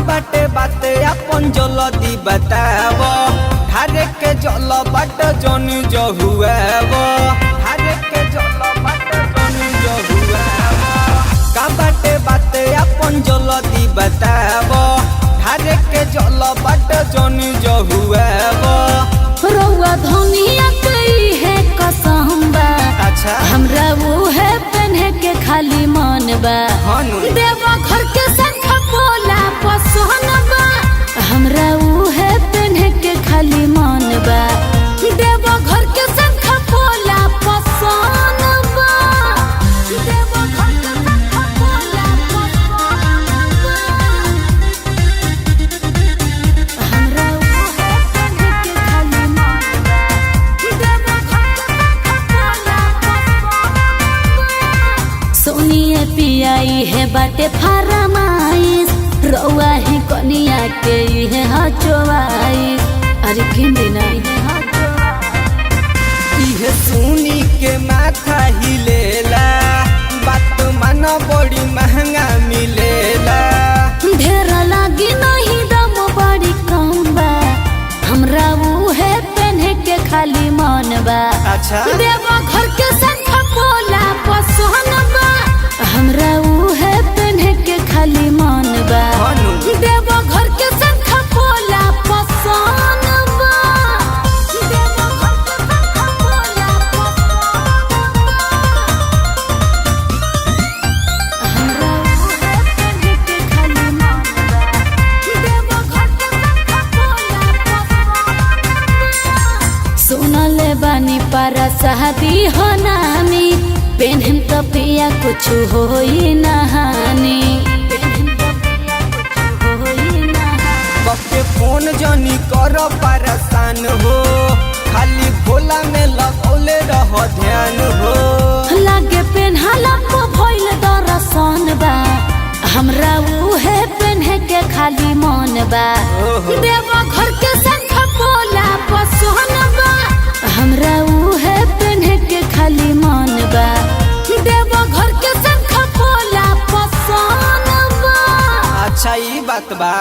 बाटे बाते अपन जल्दी बताव ढारे के जल बाट जन जो हुआ ढारे के जल बाट जन जो हुआ का बाटे बाते अपन जल्दी बताव ढारे के जल बाट जन जो हुआ रउआ धनिया कई है कसम बा। अच्छा हमरा वो है पहने के खाली मन बा देवा घर के संग बोला पसंद बा। हमरा वो है पहने के खाली मन बा देवा घर के संग बोला पसंद बा। देवा घर के संग बोला पसंद बा। हमरा वो है पहने के खाली मन बा देवा घर के संग बोला पसंद बा। सोनिए पियाई है बाटे फरमाइश रउआ ही कनिया के है हचवाई अरे किंदिना इहे सुनी के माथा हिलेला बात मानो बड़ी महंगा मिलेला ढेर लागी नहीं दम बड़ी कम बा। हमरा वो है पहने के खाली मन बा अच्छा देवा घर के संग बोला पसंद बा। हमरा वो है पहने के खाली मन बा देवा घर के संग बोला पसंद बा। देवा घर के संग बोला पसंद बा। हमरा वो है पहने के खाली मन बा देवा घर के संग बोला पसंद बा। सुनले बानी पारा शादी हो नामी पेन्हम तो पिया कुछ होई नहानी बके फोन जनी कर परेशान हो खाली भोला में लगौले रह ध्यान हो लागे पेन्हाला को भइल दरसन बा। हमरा वो है पेन्हे के खाली मन बा देवा घर के संग बोला पसंद बा। हमरा वो है पेन्हे के खाली मन बा देवा घर के संग बोला पसंद बा। अच्छा ई बात बा।